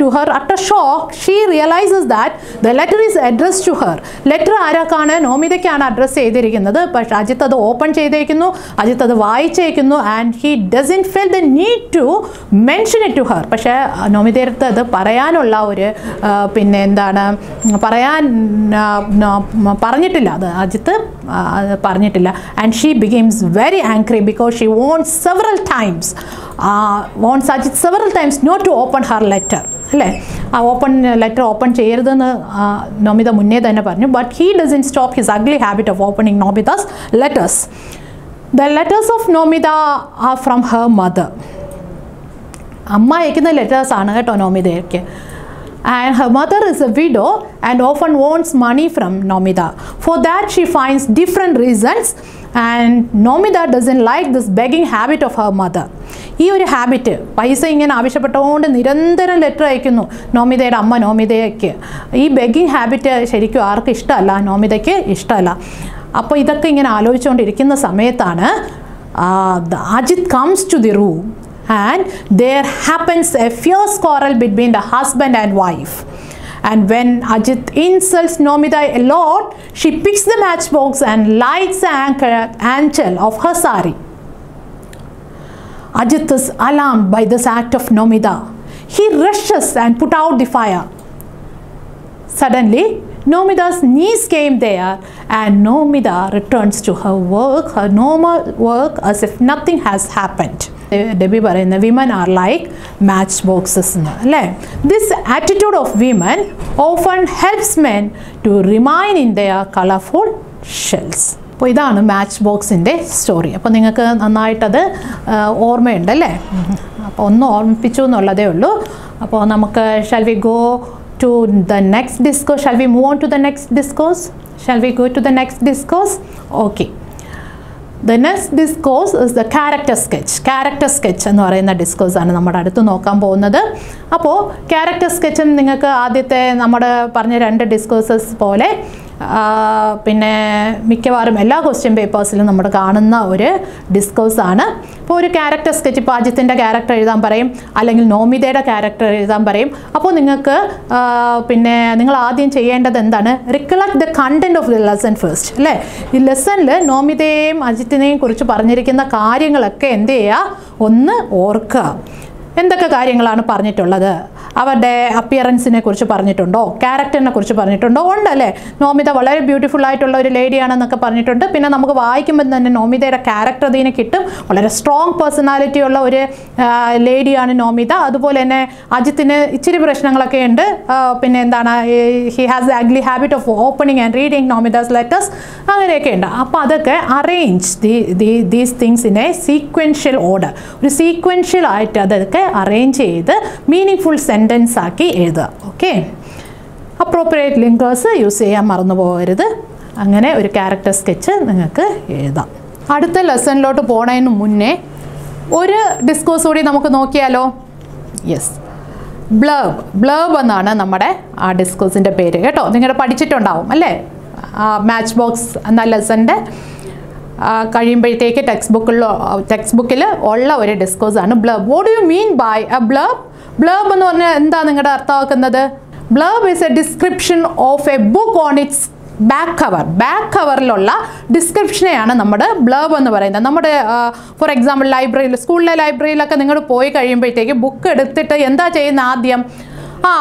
To her utter shock, she realizes that the letter is addressed to her. Letter ആരാക്കാണ്? നോമിതയ്ക്കാണ് address ചെയ്തിരിക്കുന്നത്. പക്ഷേ അജിത്ത് അത് ഓപ്പൺ ചെയ്തേക്കുന്നു, അജിത്ത് അത് വായിച്ചേക്കുന്നു, and he doesn't feel the need to mention it to her. പക്ഷേ നോമിതയുടെ അത് പറയാനുള്ള ഒരു പിന്നെ എന്താണ് പറഞ്ഞിട്ടില്ല, അത് അജിത്ത് പറഞ്ഞിട്ടില്ല. And she becomes very angry because she warns Ajith several times not to open her letter അല്ലേ. ആ ലെറ്റർ ഓപ്പൺ ചെയ്യരുതെന്ന് നോമിത മുന്നേ തന്നെ പറഞ്ഞു. But he doesn't stop his ugly habit of opening Nomita's letters. The letters of Nomita are from her mother. അമ്മ അയക്കുന്ന ലെറ്റേഴ്സാണ് കേട്ടോ നോമിതയ്ക്ക്. And her mother is a widow and often wants money from Nomida. For that she finds different reasons, and Nomida doesn't like this begging habit of her mother. ഈ ഒരു habit, പൈസ ഇങ്ങനെ ആവശ്യപ്പെട്ടുകൊണ്ട് നിരന്തരം letter അയക്കുന്നു നോമിതയുടെ അമ്മ നോമിതയ്ക്ക്. ഈ ബെഗിങ് ഹാബിറ്റ് ശരിക്കും ആർക്കും ഇഷ്ടമല്ല, നോമിതയ്ക്ക് ഇഷ്ടമല്ല. അപ്പോൾ ഇതൊക്കെ ഇങ്ങനെ ആലോചിച്ചുകൊണ്ടിരിക്കുന്ന സമയത്താണ് Ajit comes to the room. And there happens a fierce quarrel between the husband and wife. And when Ajit insults Nomida a lot, she picks the matchbox and lights the anchor of her sari. Ajit is alarmed by this act of Nomida. He rushes and put out the fire. Suddenly, Nomida's niece came there, and Nomida returns to her normal work as if nothing has happened. Debbie പറയുന്ന women are like matchboxes അല്ലേ. This attitude of women often helps men to remain in their colorful shells. അപ്പോൾ ഇതാണ് match ബോക്സിൻ്റെ story. അപ്പോൾ നിങ്ങൾക്ക് നന്നായിട്ടത് ഓർമ്മയുണ്ടല്ലേ. അപ്പോൾ ഒന്ന് ഓർമ്മിപ്പിച്ചു എന്നുള്ളതേ ഉള്ളൂ. അപ്പോൾ നമുക്ക് shall we go to the next discourse? Shall we move on to the next discourse? Okay. The next discourse is the character sketch. Character sketch എന്ന് പറയുന്ന ഡിസ്കോഴ്സ് ആണ് നമ്മുടെ അടുത്ത് നോക്കാൻ പോകുന്നത്. അപ്പോൾ ക്യാരക്ടർ സ്കെച്ചും നിങ്ങൾക്ക് ആദ്യത്തെ നമ്മുടെ പറഞ്ഞ 2 ഡിസ്കോഴ്സസ് പോലെ പിന്നെ മിക്കവാറും എല്ലാ ക്വസ്റ്റ്യൻ പേപ്പേഴ്സിലും നമ്മൾ കാണുന്ന ഒരു ഡിസ്കോഴ്സാണ്. അപ്പോൾ ഒരു ക്യാരക്ടർ സ്കെച്ച്, ഇപ്പോൾ അജിത്തിൻ്റെ ക്യാരക്ടർ എഴുതാൻ പറയും, അല്ലെങ്കിൽ നോമിതയുടെ ക്യാരക്ടർ എഴുതാൻ പറയും. അപ്പോൾ നിങ്ങൾക്ക് പിന്നെ നിങ്ങൾ ആദ്യം ചെയ്യേണ്ടത് എന്താണ്? Recollect the content of the lesson first, അല്ലേ? ഈ ലെസണിൽ നോമിതയെയും അജിത്തിനെയും കുറിച്ച് പറഞ്ഞിരിക്കുന്ന കാര്യങ്ങളൊക്കെ എന്ത് ചെയ്യുക? ഒന്ന് ഓർക്കുക. എന്തൊക്കെ കാര്യങ്ങളാണ് പറഞ്ഞിട്ടുള്ളത്? അവരുടെ അപ്പിയറൻസിനെ കുറിച്ച് പറഞ്ഞിട്ടുണ്ടോ? ക്യാരക്ടറിനെ കുറിച്ച് പറഞ്ഞിട്ടുണ്ടോ? ഉണ്ടല്ലേ? നോമിത വളരെ ബ്യൂട്ടിഫുൾ ആയിട്ടുള്ള ഒരു ലേഡിയാണെന്നൊക്കെ പറഞ്ഞിട്ടുണ്ട്. പിന്നെ നമുക്ക് വായിക്കുമ്പോൾ തന്നെ നോമിതയുടെ ക്യാരക്ടർ അതിന് കിട്ടും. വളരെ സ്ട്രോങ് പേഴ്സണാലിറ്റി ഉള്ള ഒരു ലേഡിയാണ് നോമിത. അതുപോലെ തന്നെ അജിത്തിന് ഇച്ചിരി പ്രശ്നങ്ങളൊക്കെ ഉണ്ട്. പിന്നെ എന്താണ്, he has the ugly habit of opening and reading Nomita's letters, അങ്ങനെയൊക്കെ ഉണ്ട്. അപ്പോൾ അതൊക്കെ arrange these things in a sequential order, ഒരു സീക്വൻഷ്യൽ ആയിട്ട് അതൊക്കെ അറേഞ്ച് ചെയ്ത് മീനിങ് ഫുൾ സെൻറ്റൻസ് ആക്കി എഴുതുക. ഓക്കെ, അപ്രോപ്രിയേറ്റ് ലിങ്കേഴ്സ് യൂസ് ചെയ്യാൻ മറന്നു പോകരുത്. അങ്ങനെ ഒരു ക്യാരക്ടർ സ്കെച്ച് നിങ്ങൾക്ക് എഴുതാം. അടുത്ത ലെസണിലോട്ട് പോണതിന് മുന്നേ ഒരു ഡിസ്കോഴ്സ് കൂടി നമുക്ക് നോക്കിയാലോ? യെസ്, ബ്ലർബ് എന്നാണ് നമ്മുടെ ആ ഡിസ്കോഴ്സിൻ്റെ പേര് കേട്ടോ. നിങ്ങൾ പഠിച്ചിട്ടുണ്ടാവും അല്ലേ? മാച്ച് ബോക്സ് എന്ന ലെസൻ്റെ കഴിയുമ്പോഴത്തേക്ക് ടെക്സ്റ്റ് ബുക്കിൽ ഉള്ള ഒരു ഡിസ്കോഴ്സാണ് blurb. What do you mean by a blurb? Blurb എന്ന് പറഞ്ഞാൽ എന്താ നിങ്ങളുടെ അർത്ഥമാക്കുന്നത്? Blurb is a description of a book on its back cover. Back കവറിലുള്ള ഡിസ്ക്രിപ്ഷനെയാണ് നമ്മുടെ ബ്ലർബ് എന്ന് പറയുന്നത്. നമ്മുടെ ഫോർ എക്സാമ്പിൾ ലൈബ്രറിയിൽ, സ്കൂളിലെ ലൈബ്രറിയിലൊക്കെ നിങ്ങൾ പോയി കഴിയുമ്പോഴത്തേക്ക് ബുക്ക് എടുത്തിട്ട് എന്താ ചെയ്യുന്നത്? ആദ്യം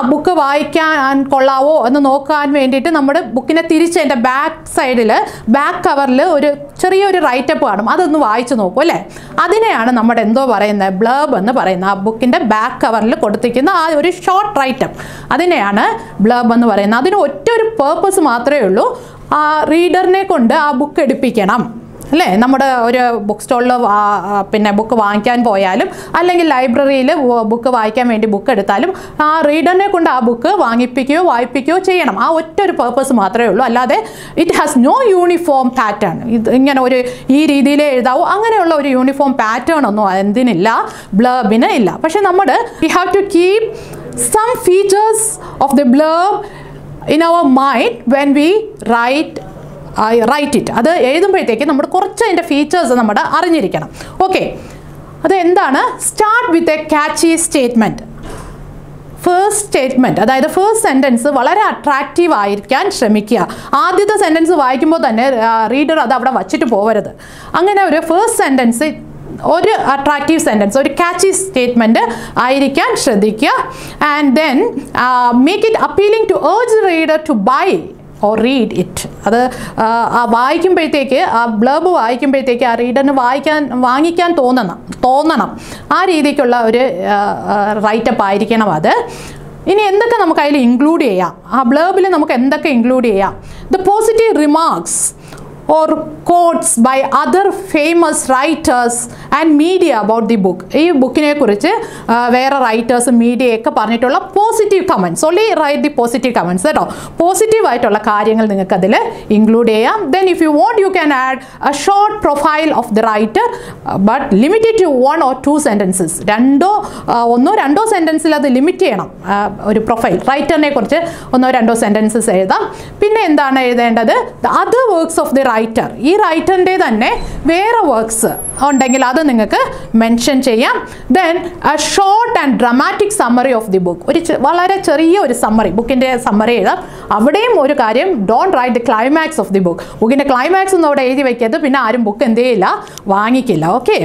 ബുക്ക് വായിക്കാൻ കൊള്ളാവോ എന്ന് നോക്കാൻ വേണ്ടിയിട്ട് നമ്മുടെ ബുക്കിനെ തിരിച്ച് അതിൻ്റെ ബാക്ക് സൈഡിൽ, ബാക്ക് കവറിൽ ഒരു ചെറിയൊരു റൈറ്റപ്പ് കാണും. അതൊന്ന് വായിച്ച് നോക്കും അല്ലേ? അതിനെയാണ് നമ്മുടെ എന്തോ പറയുന്നത്? ബ്ലർബ് എന്ന് പറയുന്നത്. ആ ബുക്കിൻ്റെ ബാക്ക് കവറിൽ കൊടുത്തിരിക്കുന്ന ആ ഒരു ഷോർട്ട് റൈറ്റപ്പ്, അതിനെയാണ് ബ്ലർബ് എന്ന് പറയുന്നത്. അതിന് ഒറ്റൊരു പേർപ്പസ് മാത്രമേ ഉള്ളൂ, ആ റീഡറിനെ കൊണ്ട് ആ ബുക്ക് എടുപ്പിക്കണം അല്ലേ? നമ്മുടെ ഒരു ബുക്ക് സ്റ്റോളിൽ പിന്നെ ബുക്ക് വാങ്ങിക്കാൻ പോയാലും അല്ലെങ്കിൽ ലൈബ്രറിയിൽ ബുക്ക് വായിക്കാൻ വേണ്ടി ബുക്ക് എടുത്താലും ആ റീഡറിനെ കൊണ്ട് ആ ബുക്ക് വാങ്ങിപ്പിക്കുകയോ വായിപ്പിക്കുകയോ ചെയ്യണം. ആ ഒറ്റ ഒരു പേർപ്പസ് മാത്രമേ ഉള്ളൂ. അല്ലാതെ it has no uniform pattern. ഇത് ഇങ്ങനെ ഒരു ഈ രീതിയിലേ എഴുതാവൂ, അങ്ങനെയുള്ള ഒരു യൂണിഫോം പാറ്റേൺ ഒന്നും എന്തിനില്ല? ബ്ലർബിന് ഇല്ല. പക്ഷെ നമ്മൾ we have to keep some features of the blurb in our mind when we write it. അത് എഴുതുമ്പോഴത്തേക്ക് നമ്മൾ കുറച്ച് അതിൻ്റെ ഫീച്ചേഴ്സ് നമ്മുടെ അറിഞ്ഞിരിക്കണം. ഓക്കെ, അത് എന്താണ്? Start with a catchy statement. First statement, അതായത് ഫസ്റ്റ് സെൻറ്റൻസ് വളരെ അട്രാക്റ്റീവ് ആയിരിക്കാൻ ശ്രമിക്കുക. ആദ്യത്തെ സെൻറ്റൻസ് വായിക്കുമ്പോൾ തന്നെ റീഡർ അത് അവിടെ വച്ചിട്ട് പോകരുത്. അങ്ങനെ ഒരു ഫസ്റ്റ് സെൻറ്റൻസ് ഒരു അട്രാക്റ്റീവ് സെൻറ്റൻസ്, ഒരു ക്യാച്ചി സ്റ്റേറ്റ്മെൻറ്റ് ആയിരിക്കാൻ ശ്രദ്ധിക്കുക. And then make it appealing to urge the reader to buy or read it. അത് വായിക്കുമ്പോഴത്തേക്ക്, ആ ബ്ലർബ് വായിക്കുമ്പോഴത്തേക്ക് ആ റീഡറിന് വാങ്ങിക്കാൻ തോന്നണം. ആ രീതിക്കുള്ള ഒരു റൈറ്റപ്പ് ആയിരിക്കണം അത്. ഇനി എന്തൊക്കെ നമുക്ക് അതിൽ ഇൻക്ലൂഡ് ചെയ്യാം? ആ ബ്ലർബിൽ നമുക്ക് എന്തൊക്കെ ഇൻക്ലൂഡ് ചെയ്യാം? The positive remarks or quotes by other famous writers and media about the book. ഈ ബുക്കിനെ കുറിച്ച് വേറെ റൈറ്റേഴ്സും മീഡിയയൊക്കെ പറഞ്ഞിട്ടുള്ള positive comments. Only write the positive comments കേട്ടോ. പോസിറ്റീവ് ആയിട്ടുള്ള കാര്യങ്ങൾ നിങ്ങൾക്ക് അതിൽ ഇൻക്ലൂഡ് ചെയ്യാം. Then if you want you can add a short profile of the writer, but limited to 1 or 2 sentences. ഒന്നോ രണ്ടോ സെൻറ്റൻസിൽ അത് ലിമിറ്റ് ചെയ്യണം. ഒരു പ്രൊഫൈൽ റൈറ്ററിനെ കുറിച്ച് 1 or 2 sentences എഴുതാം. പിന്നെ എന്താണ് എഴുതേണ്ടത്? The other works of the writer. ഈ റൈറ്ററിൻ്റെ തന്നെ വേറെ വർക്ക്സ് ഉണ്ടെങ്കിൽ അത് നിങ്ങൾക്ക് മെൻഷൻ ചെയ്യാം. Then A short and dramatic summary of the book. ഒരു വളരെ ചെറിയ ഒരു സമ്മറി, ബുക്കിൻ്റെ സമ്മറി എഴുതാം. അവിടെയും ഒരു കാര്യം, don't write the climax of the book. ബുക്കിൻ്റെ ക്ലൈമാക്സ് ഒന്നും അവിടെ എഴുതി വയ്ക്കരുത്, പിന്നെ ആരും ബുക്ക് എന്ത് ചെയ്യില്ല, വാങ്ങിക്കില്ല. Okay,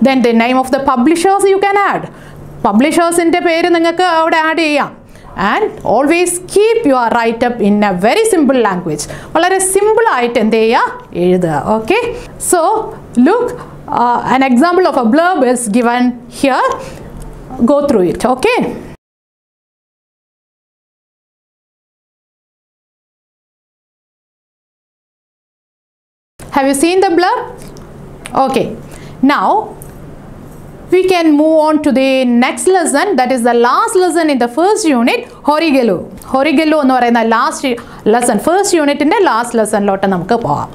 then the name of the publishers you can add. പബ്ലിഷേഴ്സിൻ്റെ പേര് നിങ്ങൾക്ക് അവിടെ ആഡ് ചെയ്യാം. And always keep your write up in a very simple language. വളരെ സിമ്പിൾ ആയിട്ട് എന്ത് ചെയ്യുക, എഴുതുക. Okay, so look, an example of a blurb is given here. Go through it. Okay. Have you seen the blurb? Okay. Now we can move on to the next lesson, that is the last lesson in the first unit, Horigelu. Horigelu എന്ന് പറയുന്ന last lesson, first യൂണിറ്റിൻ്റെ last ലെസണിലോട്ട് നമുക്ക് പോകാം.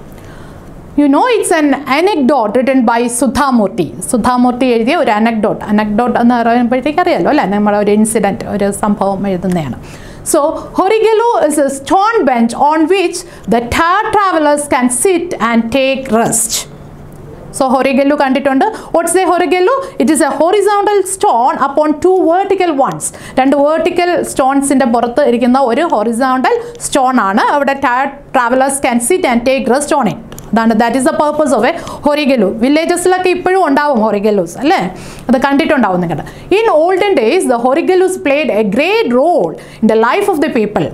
You know, it's an anecdote written by Sudhamurti. Sudhamurti എഴുതിയ ഒരു anecdote എന്ന് പറയുമ്പോഴത്തേക്ക് അറിയാലോ അല്ലേ, നമ്മുടെ ഒരു ഇൻസിഡൻറ്റ്, ഒരു സംഭവം എഴുതുന്നതാണ്. So, Horigelu is a stone bench on which the tired travelers can sit and take rest. So, Horigelu കണ്ടിട്ടുണ്ട്. What's a Horigelu? It is a horizontal stone upon two vertical ones. രണ്ട് vertical stonesന്റെ പുറത്ത് ഇരിക്കുന്ന ഒരു horizontal stone ആണ്. അവിടെ tired travelers can sit and take rest on it. That is the purpose of a Horigelu. Villages-ലൊക്കെ ഇപ്പോഴും ഉണ്ടാവും Horigelus അല്ലേ, അത് കണ്ടിട്ടുണ്ടാവും നിങ്ങൾ. In olden days, the Horigelus played a great role in the life of the people.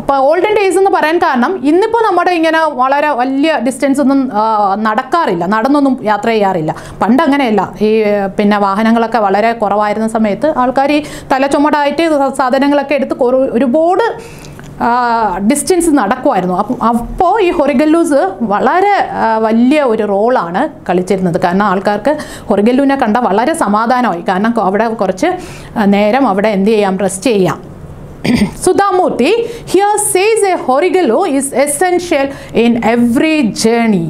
അപ്പോൾ olden days എന്ന് പറയാൻ കാരണം ഇന്നിപ്പോൾ നമ്മുടെ ഇങ്ങനെ വളരെ വലിയ ഡിസ്റ്റൻസ് ഒന്നും നടക്കാറില്ല, നടന്നൊന്നും യാത്ര ചെയ്യാറില്ല. പണ്ട് അങ്ങനെയല്ല, ഈ പിന്നെ വാഹനങ്ങളൊക്കെ വളരെ കുറവായിരുന്ന സമയത്ത് ആൾക്കാർ ഈ തലച്ചുമടായിട്ട് സാധനങ്ങളൊക്കെ എടുത്ത് ഒരുപാട് ഡിസ്റ്റൻസ് നടക്കുമായിരുന്നു. അപ്പോൾ ഈ ഹൊറിഗല്ലൂസ് വളരെ വലിയ ഒരു റോളാണ് കളിച്ചിരുന്നത്. കാരണം ആൾക്കാർക്ക് ഹൊറിഗല്ലുവിനെ കണ്ട വളരെ സമാധാനമായി, കാരണം അവിടെ കുറച്ച് നേരം അവിടെ എന്ത് ചെയ്യാം, റെസ്റ്റ് ചെയ്യാം. Sudhamurti here says a Horigelu is essential in every journey.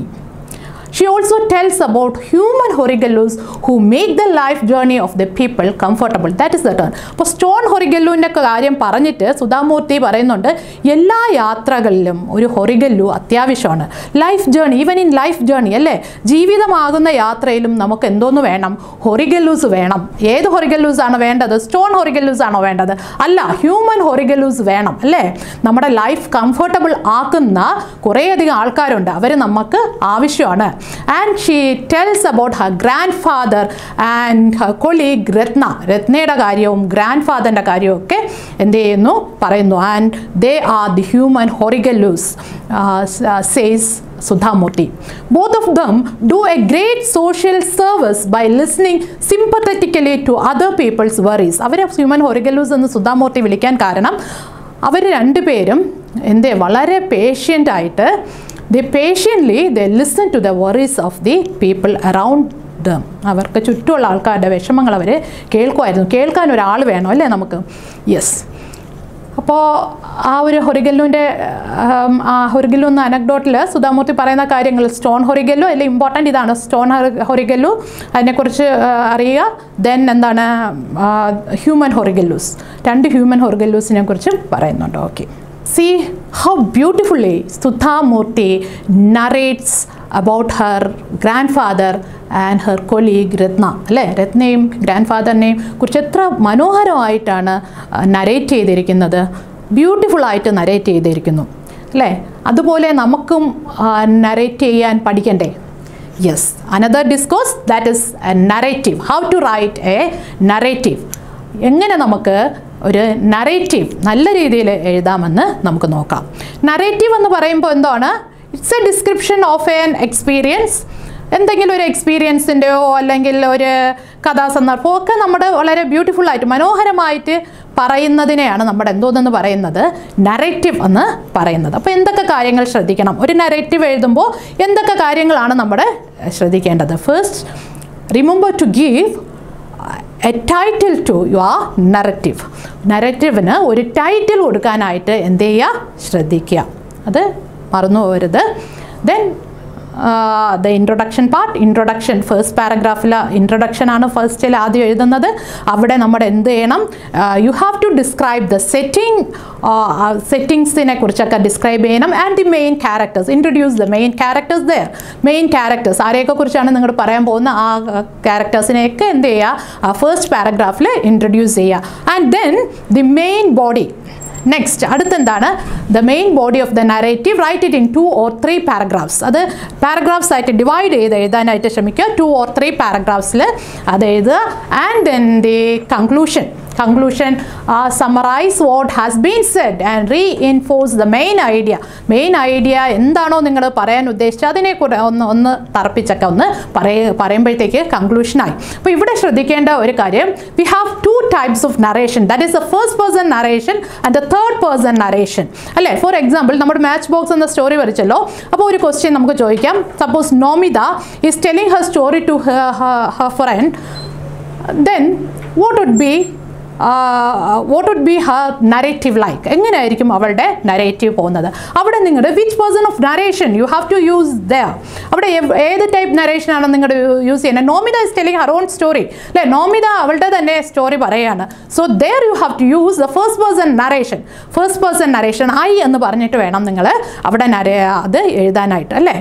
She also tells about human Horigelus who make the life journey of the people comfortable. That is the turn. അപ്പോൾ സ്റ്റോൺ ഹൊറിഗല്ലുവിൻ്റെ കാര്യം പറഞ്ഞിട്ട് സുധാമൂർത്തി പറയുന്നുണ്ട്, എല്ലാ യാത്രകളിലും ഒരു ഹൊറിഗല്ലു അത്യാവശ്യമാണ്. Life journey, even in life journey അല്ലേ, ജീവിതമാകുന്ന യാത്രയിലും നമുക്ക് എന്തോന്ന് വേണം, ഹൊറിഗല്ലൂസ് വേണം. ഏത് ഹൊറിഗല്ലൂസ് ആണ് വേണ്ടത്? സ്റ്റോൺ ഹൊറിഗല്ലൂസ് ആണോ വേണ്ടത്? അല്ല, ഹ്യൂമൻ ഹൊറിഗല്ലൂസ് വേണം അല്ലേ. നമ്മുടെ ലൈഫ് കംഫർട്ടബിൾ ആക്കുന്ന കുറേയധികം ആൾക്കാരുണ്ട്, അവർ നമുക്ക് ആവശ്യമാണ്. And she tells about her grandfather and her colleague Ratna. രത്നയുടെ കാര്യവും ഗ്രാൻഡ്ഫാദറിൻ്റെ കാര്യവും ഒക്കെ എന്ത് ചെയ്യുന്നു, പറയുന്നു. And they are the human Horigelus, says Sudhamurti. Both of them do a great social service by listening sympathetically to other people's worries. അവരെ human ഹൊറിഗല്ലൂസ് എന്ന് സുധാമൂർത്തി വിളിക്കാൻ കാരണം അവർ രണ്ടുപേരും എന്തേ വളരെ പേഷ്യൻ്റായിട്ട് they listen to the worries of the people around them. അവർക്ക് ചുറ്റുമുള്ള ആൾക്കാരുടെ വിഷമങ്ങൾ അവർ കേൾക്കുമായിരുന്നു. കേൾക്കാൻ ഒരാൾ വേണം അല്ലേ നമുക്ക്. യെസ്, അപ്പോൾ ആ ഒരു ഹൊറിഗല്ലുവിൻ്റെ ഹൊറിഗല്ലു എന്ന അനക്ഡോട്ടിൽ സുധാമൂർത്തി പറയുന്ന കാര്യങ്ങൾ, സ്റ്റോൺ ഹൊറിഗല്ലു അതിൽ ഇമ്പോർട്ടൻ്റ് ഇതാണ്, സ്റ്റോൺ ഹൊറിഗല്ലു അതിനെക്കുറിച്ച് അറിയുക. ദെൻ എന്താണ് ഹ്യൂമൻ ഹൊറിഗല്ലൂസ്, രണ്ട് ഹ്യൂമൻ ഹൊറിഗല്ലൂസിനെ കുറിച്ചും പറയുന്നുണ്ട്. Okay, see how beautifully Sudhamurti narrates about her grandfather and her colleague Ratna. അല്ലേ, രത്നയും ഗ്രാൻഡ്ഫാദറിനെയും കുറിച്ച് എത്ര മനോഹരമായിട്ടാണ് നരേറ്റ് ചെയ്തിരിക്കുന്നത്, ബ്യൂട്ടിഫുള്ളായിട്ട് നരേറ്റ് ചെയ്തിരിക്കുന്നു അല്ലേ. അതുപോലെ നമുക്കും നരേറ്റ് ചെയ്യാൻ പഠിക്കണ്ടേ? Yes, another discourse, that is a narrative. How to write a narrative. എങ്ങനെ നമുക്ക് ഒരു നറേറ്റീവ് നല്ല രീതിയിൽ എഴുതാമെന്ന് നമുക്ക് നോക്കാം. നറേറ്റീവ് എന്ന് പറയുമ്പോൾ എന്താണ്? It's A description of an experience. എന്തെങ്കിലും ഒരു എക്സ്പീരിയൻസിൻ്റെയോ അല്ലെങ്കിൽ ഒരു കഥാസന്ദർഭമോ ഒക്കെ നമ്മുടെ വളരെ ബ്യൂട്ടിഫുള്ളായിട്ട് മനോഹരമായിട്ട് പറയുന്നതിനെയാണ് നമ്മുടെ എന്തോന്നെന്ന് പറയുന്നത്, നറേറ്റീവ് എന്ന് പറയുന്നത്. അപ്പോൾ എന്തൊക്കെ കാര്യങ്ങൾ ശ്രദ്ധിക്കണം ഒരു നറേറ്റീവ് എഴുതുമ്പോൾ? എന്തൊക്കെ കാര്യങ്ങളാണ് നമ്മുടെ ശ്രദ്ധിക്കേണ്ടത്? First, remember to give a title to your narrative. നറേറ്റീവിന് ഒരു ടൈറ്റിൽ കൊടുക്കാനായിട്ട് എന്ത് ചെയ്യുക, ശ്രദ്ധിക്കുക, അത് മറന്നു പോകരുത്. Then the introduction part, introduction first paragraphil introduction ആണ് ഫസ്റ്റിൽ ആദ്യം എഴുതുന്നത്. അവിടെ നമ്മൾ എന്ത് ചെയ്യണം, you have to describe the setting, സെറ്റിങ്സിനെ കുറിച്ചൊക്കെ ഡിസ്ക്രൈബ് ചെയ്യണം. And the main characters, introduce the main characters there. Main characters ആരെയൊക്കെ കുറിച്ചാണ് നിങ്ങൾ പറയാൻ പോകുന്ന ആ ക്യാരക്ടേഴ്സിനെയൊക്കെ എന്ത് ചെയ്യുക, ഫസ്റ്റ് പാരഗ്രാഫിൽ ഇൻട്രൊഡ്യൂസ് ചെയ്യുക. And then the main body. Next അടുത്തെന്താണ്, the main body of the narrative, write it in 2 or 3 paragraphs. അത് പാരഗ്രാഫ്സ് ആയിട്ട് ഡിവൈഡ് ചെയ്ത് എഴുതാനായിട്ട് ശ്രമിക്കുക. 2 or 3 പാരഗ്രാഫ്സിൽ അത് എഴുതുക. And then the conclusion, summarize what has been said and reinforce the main idea. Main idea എന്താണോ നിങ്ങൾ പറയാൻ ഉദ്ദേശിച്ചത് അതിനെ കൂടെ ഒന്ന് തറപ്പിച്ചൊക്കെ ഒന്ന് പറയുമ്പോഴത്തേക്ക് കൺക്ലൂഷനായി. അപ്പോൾ ഇവിടെ ശ്രദ്ധിക്കേണ്ട ഒരു കാര്യം, we have 2 types of narration, that is the first person narration and the third person narration അല്ലേ. ഫോർ എക്സാമ്പിൾ നമ്മുടെ മാച്ച് ബോക്സ് എന്ന സ്റ്റോറി വരച്ചല്ലോ. അപ്പോൾ ഒരു ക്വസ്റ്റ്യൻ നമുക്ക് ചോദിക്കാം. Suppose Nomita is telling her story to her friend, then what would be what would be her narrative like? എങ്ങനെയായിരിക്കും അവളുടെ നരേറ്റീവ് പോകുന്നത്? അവിടെ നിങ്ങളുടെ which person of narration you have to use there. അവിടെ ഏത് ടൈപ്പ് നരേഷനാണ് നിങ്ങളുടെ യൂസ് ചെയ്യുന്നത്? Nomita is telling her own story അല്ലേ? നോമിത അവളുടെ തന്നെ സ്റ്റോറി പറയുകയാണ്. So there you have to use the first person narration. First person narration I എന്ന് പറഞ്ഞിട്ട് വേണം നിങ്ങൾ അവിടെ അത് എഴുതാനായിട്ട് അല്ലേ?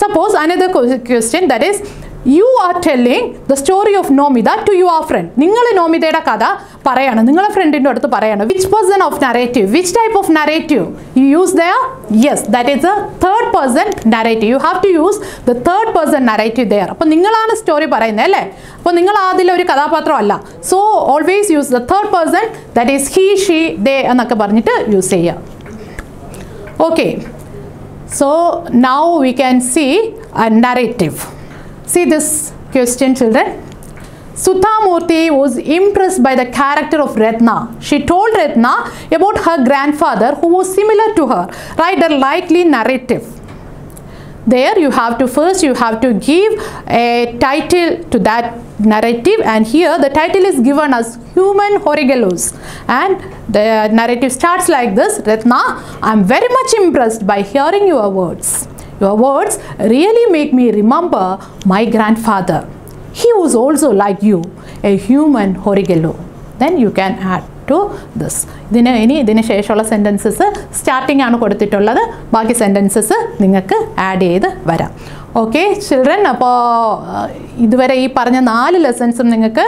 Suppose another question that is you are telling the story of Nomida to your friend. നിങ്ങൾ നോമിതയുടെ കഥ പറയാണ്, നിങ്ങളുടെ ഫ്രണ്ടിൻ്റെ അടുത്ത് പറയാണ്. Which person of narrative? Which type of narrative you use there? Yes, that is a third person narrative. You have to use the third person narrative there. അപ്പോൾ നിങ്ങളാണ് story പറയുന്നത് അല്ലേ? അപ്പോൾ നിങ്ങൾ അതിലൊരു കഥാപാത്രമല്ല. So always use the third person, that is he, she, they എന്നൊക്കെ പറഞ്ഞിട്ട് use ചെയ്യുക. Okay, so now we can see a narrative. See this question, children. Suthamurthy was impressed by the character of Ratna. She told Ratna about her grandfather who was similar to her. Write a likely narrative. There you have to give a title to that narrative, and here the title is given as Human Horrigalloes, and the narrative starts like this. Ratna, I am very much impressed by hearing your words. Your words really make me remember my grandfather. He was also like you, a human horrigallo. Then you can add to this. ഇതിന് ശേഷമുള്ള sentences starting ആണ് കൊടുത്തിട്ടുള്ളത്. ബാക്കി sentences നിങ്ങൾക്ക് add ചെയ്ത് വരാം. Okay children, അപ്പോൾ ഇതുവരെ ഈ പറഞ്ഞ 4 ലെസൺസും നിങ്ങൾക്ക്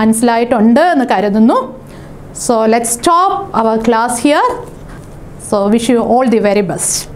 മനസ്സിലായിട്ടുണ്ട് എന്ന് കരുതുന്നു. So let's stop our class here. So wish you all the very best.